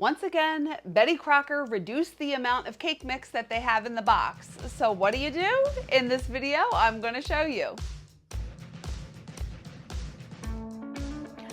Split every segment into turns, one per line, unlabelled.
Once again, Betty Crocker reduced the amount of cake mix that they have in the box. So what do? In this video, I'm going to show you.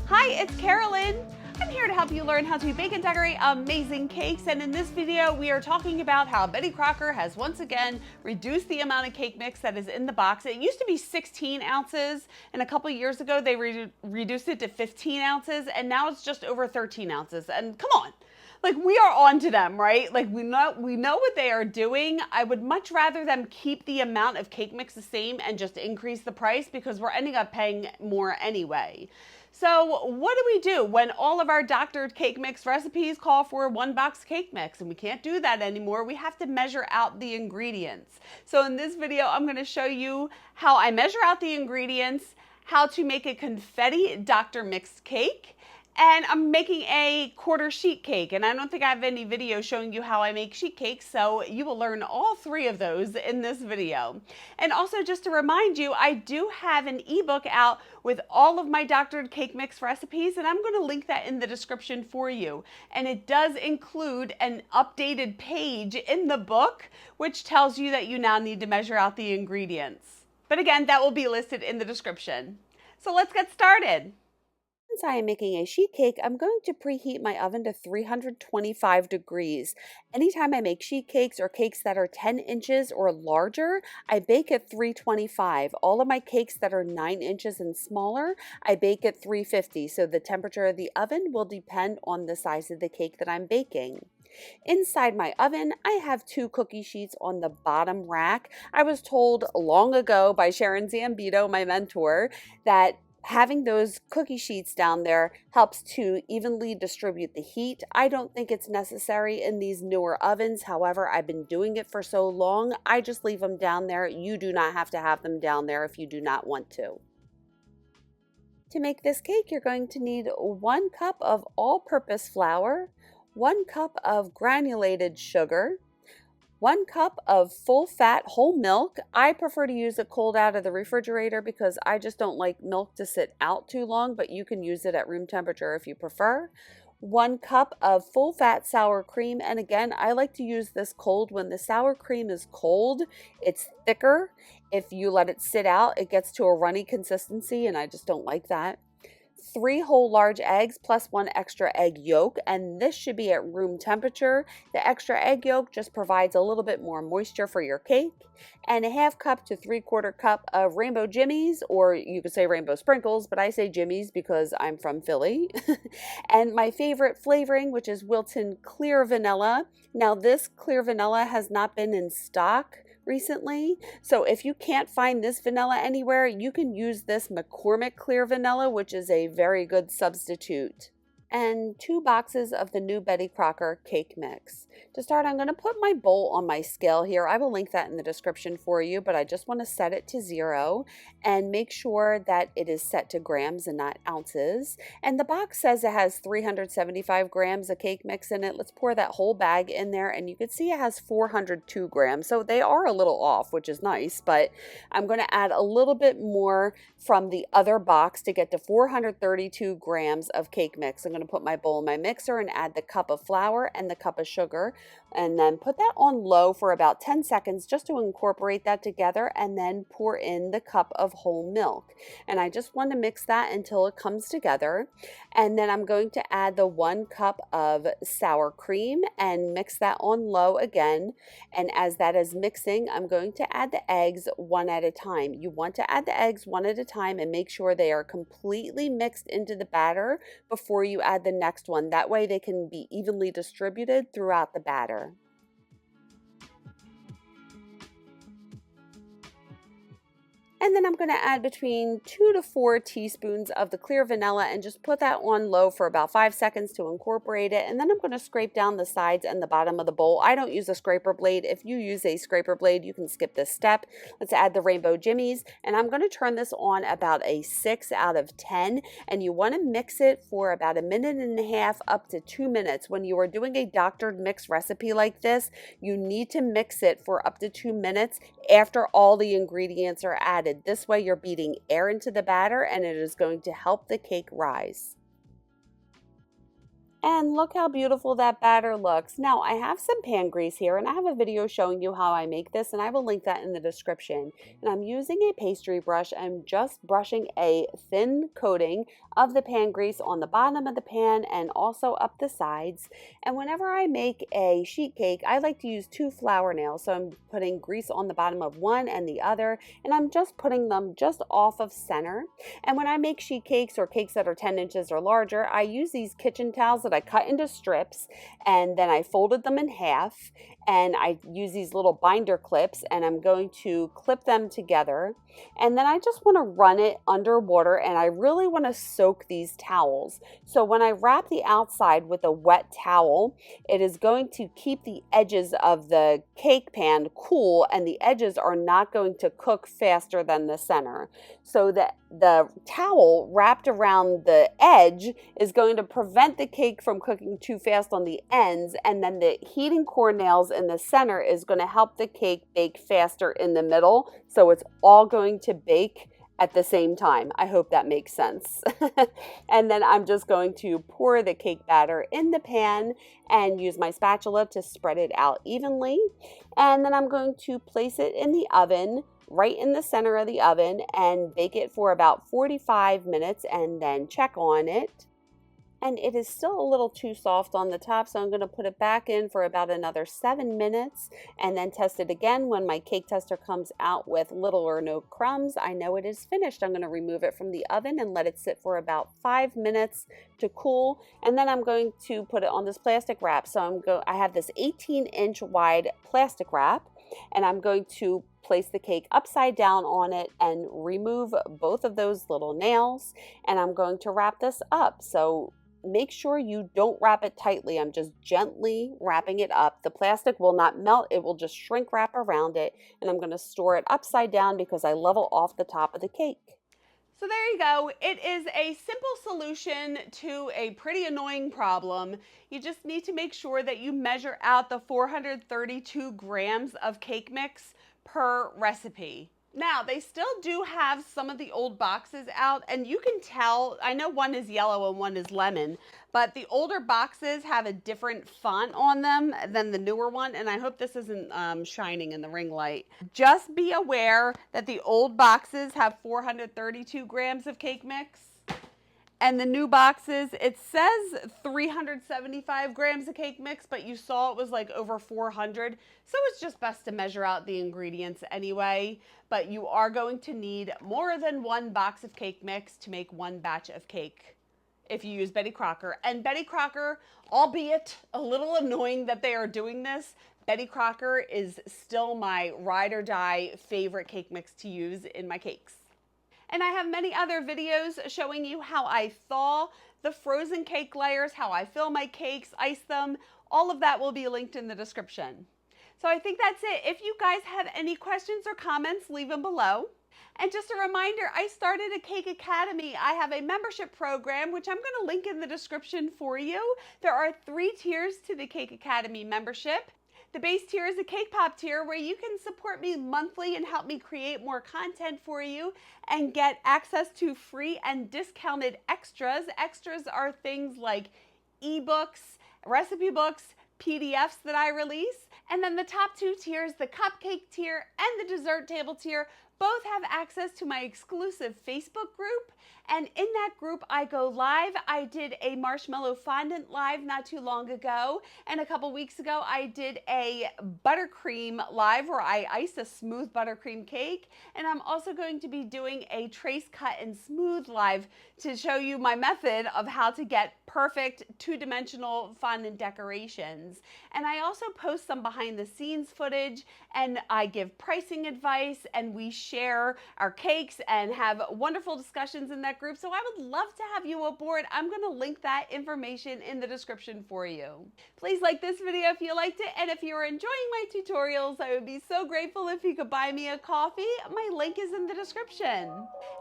Hi, it's Karolyn. I'm here to help you learn how to bake and decorate amazing cakes, and in this video we are talking about how Betty Crocker has once again reduced the amount of cake mix that is in the box. It used to be 16 ounces, and a couple years ago they reduced it to 15 ounces, and now it's just over 13 ounces. And come on, like, we are on to them, right? Like, we know what they are doing. I would much rather them keep the amount of cake mix the same and just increase the price, because we're ending up paying more anyway. So what do when all of our doctored cake mix recipes call for 1 box cake mix, and we can't do that anymore? We have to measure out the ingredients. So in this video, I'm going to show you how I measure out the ingredients, how to make a confetti doctor mixed cake, and I'm making a quarter sheet cake, and I don't think I have any video showing you how I make sheet cakes, so you will learn all 3 of those in this video. And also, just to remind you, I do have an ebook out with all of my doctored cake mix recipes, and I'm going to link that in the description for you. And it does include an updated page in the book, which tells you that you now need to measure out the ingredients. But again, that will be listed in the description. So let's get started. Since I am making a sheet cake, I'm going to preheat my oven to 325 degrees. Anytime I make sheet cakes or cakes that are 10 inches or larger, I bake at 325. All of my cakes that are 9 inches and smaller, I bake at 350. So the temperature of the oven will depend on the size of the cake that I'm baking. Inside my oven, I have 2 cookie sheets on the bottom rack. I was told long ago by Sharon Zambito, my mentor, that having those cookie sheets down there helps to evenly distribute the heat. I don't think it's necessary in these newer ovens. However, I've been doing it for so long, I just leave them down there. You do not have to have them down there if you do not want to. To make this cake, you're going to need 1 cup of all-purpose flour, 1 cup of granulated sugar, 1 cup of full-fat whole milk. I prefer to use it cold out of the refrigerator because I just don't like milk to sit out too long, but you can use it at room temperature if you prefer. 1 cup of full-fat sour cream, and again, I like to use this cold. When the sour cream is cold, it's thicker. If you let it sit out, it gets to a runny consistency, and I just don't like that. 3 whole large eggs plus 1 extra egg yolk, and this should be at room temperature. The extra egg yolk just provides a little bit more moisture for your cake. And a 1/2 cup to 3/4 cup of rainbow jimmies, or you could say rainbow sprinkles, but I say jimmies because I'm from Philly. And my favorite flavoring, which is Wilton clear vanilla. Now, this clear vanilla has not been in stock recently, so if you can't find this vanilla anywhere, you can use this McCormick clear vanilla, which is a very good substitute. And 2 boxes of the new Betty Crocker cake mix. To start, I'm going to put my bowl on my scale here. I will link that in the description for you, but I just want to set it to 0 and make sure that it is set to grams and not ounces. And the box says it has 375 grams of cake mix in it. Let's pour that whole bag in there, and you can see it has 402 grams. So they are a little off, which is nice, but I'm going to add a little bit more from the other box to get to 432 grams of cake mix. I'm going to put my bowl in my mixer and add the cup of flour and the cup of sugar, and then put that on low for about 10 seconds just to incorporate that together, and then pour in the cup of whole milk. And I just want to mix that until it comes together. And then I'm going to add the 1 cup of sour cream and mix that on low again. And as that is mixing, I'm going to add the eggs one at a time. You want to add the eggs one at a time and make sure they are completely mixed into the batter before you add the next one. That way they can be evenly distributed throughout the batter. And then I'm going to add between 2 to 4 teaspoons of the clear vanilla and just put that on low for about 5 seconds to incorporate it. And then I'm going to scrape down the sides and the bottom of the bowl. I don't use a scraper blade. If you use a scraper blade, you can skip this step. Let's add the rainbow jimmies. And I'm going to turn this on about a 6 out of 10. And you want to mix it for about 1.5 minutes up to 2 minutes. When you are doing a doctored mix recipe like this, you need to mix it for up to 2 minutes after all the ingredients are added. This way you're beating air into the batter and it is going to help the cake rise. And look how beautiful that batter looks. Now I have some pan grease here and I have a video showing you how I make this and I will link that in the description. And I'm using a pastry brush. I'm just brushing a thin coating of the pan grease on the bottom of the pan and also up the sides. And whenever I make a sheet cake, I like to use 2 flour nails. So I'm putting grease on the bottom of one and the other, and I'm just putting them just off of center. And when I make sheet cakes or cakes that are 10 inches or larger, I use these kitchen towels that I cut into strips, and then I folded them in half, and I use these little binder clips, and I'm going to clip them together. And then I just want to run it under water, and I really want to soak these towels. So when I wrap the outside with a wet towel, it is going to keep the edges of the cake pan cool, and the edges are not going to cook faster than the center. So that the towel wrapped around the edge is going to prevent the cake from cooking too fast on the ends, and then the heating core nails in the center is going to help the cake bake faster in the middle. So it's all going to bake at the same time. I hope that makes sense. And then I'm just going to pour the cake batter in the pan and use my spatula to spread it out evenly. And then I'm going to place it in the oven, right in the center of the oven, and bake it for about 45 minutes and then check on it. And it is still a little too soft on the top, so I'm going to put it back in for about another 7 minutes and then test it again. When my cake tester comes out with little or no crumbs, I know it is finished. I'm going to remove it from the oven and let it sit for about 5 minutes to cool, and then I'm going to put it on this plastic wrap. So I have this 18-inch wide plastic wrap, and I'm going to place the cake upside down on it and remove both of those little nails, and I'm going to wrap this up. So make sure you don't wrap it tightly. I'm just gently wrapping it up. The plastic will not melt. It will just shrink wrap around it, and I'm going to store it upside down because I level off the top of the cake. So there you go. It is a simple solution to a pretty annoying problem. You just need to make sure that you measure out the 432 grams of cake mix per recipe. Now, they still do have some of the old boxes out, and you can tell, I know one is yellow and one is lemon, but the older boxes have a different font on them than the newer one, and I hope this isn't shining in the ring light. Just be aware that the old boxes have 432 grams of cake mix, and the new boxes, it says 375 grams of cake mix, but you saw it was like over 400. So it's just best to measure out the ingredients anyway. But you are going to need more than 1 box of cake mix to make 1 batch of cake if you use Betty Crocker. And Betty Crocker, albeit a little annoying that they are doing this, Betty Crocker is still my ride or die favorite cake mix to use in my cakes. And I have many other videos showing you how I thaw the frozen cake layers, how I fill my cakes, ice them. All of that will be linked in the description. So I think that's it. If you guys have any questions or comments, leave them below. And just a reminder, I started a KakeAcademy. I have a membership program, which I'm going to link in the description for you. There are 3 tiers to the KakeAcademy membership. The base tier is a cake pop tier where you can support me monthly and help me create more content for you and get access to free and discounted extras. Extras are things like ebooks, recipe books, PDFs that I release. And then the top 2 tiers, the cupcake tier and the dessert table tier, both have access to my exclusive Facebook group. And in that group, I go live. I did a marshmallow fondant live not too long ago. And a couple weeks ago, I did a buttercream live where I iced a smooth buttercream cake. And I'm also going to be doing a trace cut and smooth live to show you my method of how to get perfect 2-dimensional fondant decorations. And I also post some behind the scenes footage, and I give pricing advice, and we share our cakes and have wonderful discussions in that group. So I would love to have you aboard. I'm going to link that information in the description for you. Please like this video if you liked it, and if you're enjoying my tutorials, I would be so grateful if you could buy me a coffee. My link is in the description.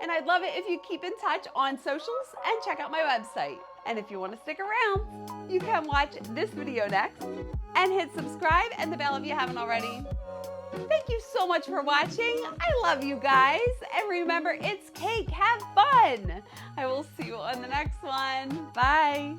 And I'd love it if you keep in touch on socials and check out my website. And if you want to stick around, you can watch this video next and hit subscribe and the bell if you haven't already. Thank you so much for watching. I love you guys. And remember, it's cake. Have fun. I will see you on the next one. Bye.